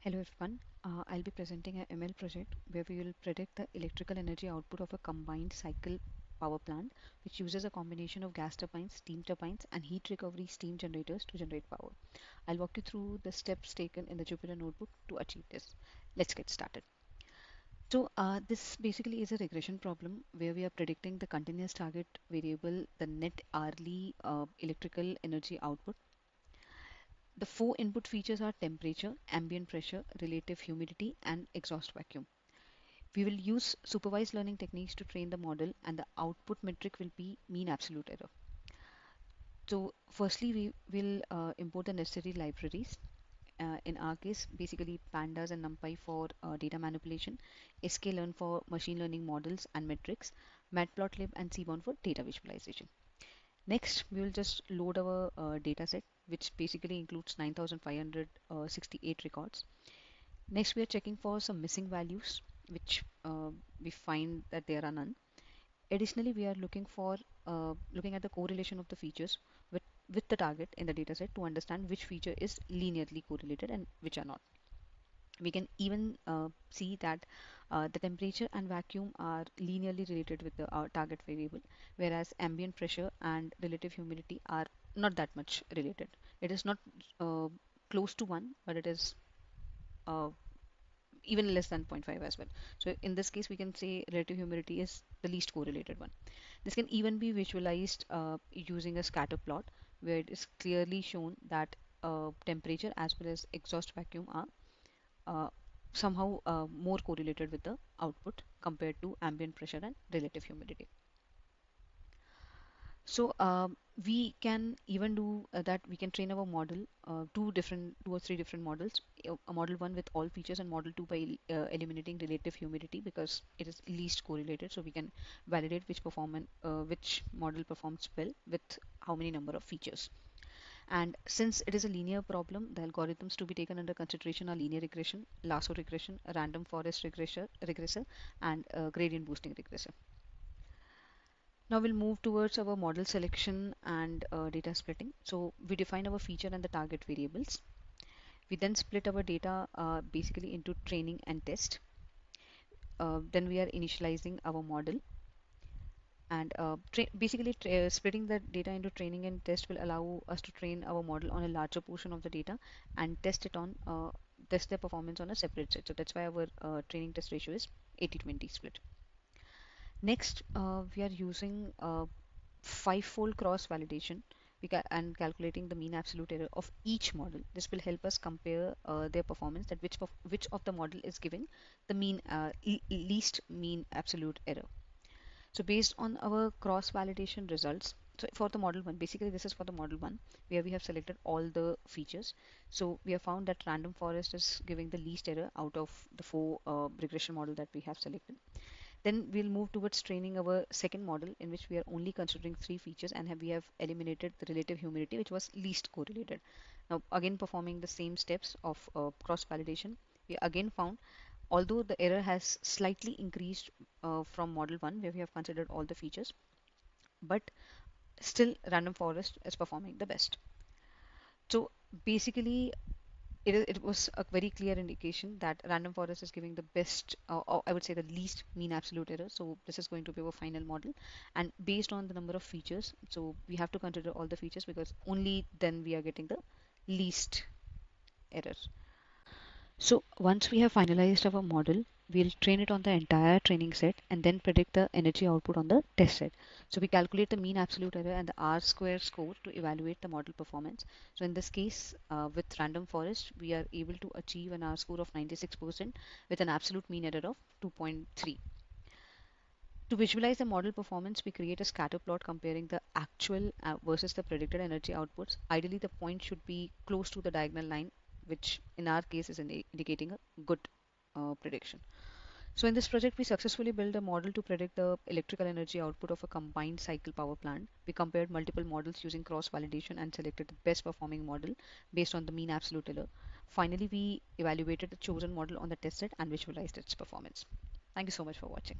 Hello everyone. I'll be presenting an ML project where we will predict the electrical energy output of a combined cycle power plant which uses a combination of gas turbines, steam turbines and heat recovery steam generators to generate power. I'll walk you through the steps taken in the Jupyter notebook to achieve this. Let's get started. This basically is a regression problem where we are predicting the continuous target variable, the net hourly electrical energy output. The four input features are temperature, ambient pressure, relative humidity, and exhaust vacuum. We will use supervised learning techniques to train the model, and the output metric will be mean absolute error. So, firstly, we will import the necessary libraries. In our case, basically pandas and numpy for data manipulation, sklearn for machine learning models and metrics, matplotlib and seaborn for data visualization. Next, we will just load our data set, which basically includes 9,568 records. Next, we are checking for some missing values, which we find that there are none. Additionally, we are looking at the correlation of the features with the target in the dataset to understand which feature is linearly correlated and which are not. We can even see that the temperature and vacuum are linearly related with the target variable, whereas ambient pressure and relative humidity are not that much related. It is not uh, close to 1, but it is uh, even less than 0.5 as well. So in this case, we can say relative humidity is the least correlated one. This can even be visualized using a scatter plot where it is clearly shown that temperature as well as exhaust vacuum are uh, somehow more correlated with the output compared to ambient pressure and relative humidity. So we can even do that. We can train our model, two or three different models. A model one with all features and model two by eliminating relative humidity because it is least correlated. So we can validate which model performs well with how many number of features. And since it is a linear problem, the algorithms to be taken under consideration are linear regression, lasso regression, random forest regressor, and gradient boosting regressor. Now we'll move towards our model selection and data splitting. So we define our feature and the target variables. We then split our data basically into training and test. Then we are initializing our model and splitting the data into training and test will allow us to train our model on a larger portion of the data and test their performance on a separate set. So that's why our training test ratio is 80-20 split. Next, we are using five-fold cross validation and calculating the mean absolute error of each model. This will help us compare their performance, that which of the model is giving the least mean absolute error. So based on our cross validation results, so for the model one, basically this is for the model one where we have selected all the features. So we have found that random forest is giving the least error out of the four regression model that we have selected. Then we'll move towards training our second model in which we are only considering three features and we have eliminated the relative humidity which was least correlated. Now again performing the same steps of cross validation, we again found although the error has slightly increased from model 1 where we have considered all the features, but still random forest is performing the best. So basically it was a very clear indication that random forest is giving the best, or I would say the least mean absolute error. So this is going to be our final model, and based on the number of features, so we have to consider all the features because only then we are getting the least error. So once we have finalized our model, we'll train it on the entire training set and then predict the energy output on the test set. So we calculate the mean absolute error and the R square score to evaluate the model performance. So in this case, with random forest, we are able to achieve an R score of 96% with an absolute mean error of 2.3. To visualize the model performance, we create a scatter plot comparing the actual versus the predicted energy outputs. Ideally, the point should be close to the diagonal line, which in our case is indicating a good prediction. So in this project, we successfully built a model to predict the electrical energy output of a combined cycle power plant. We compared multiple models using cross validation and selected the best performing model based on the mean absolute error. Finally, we evaluated the chosen model on the test set and visualized its performance. Thank you so much for watching.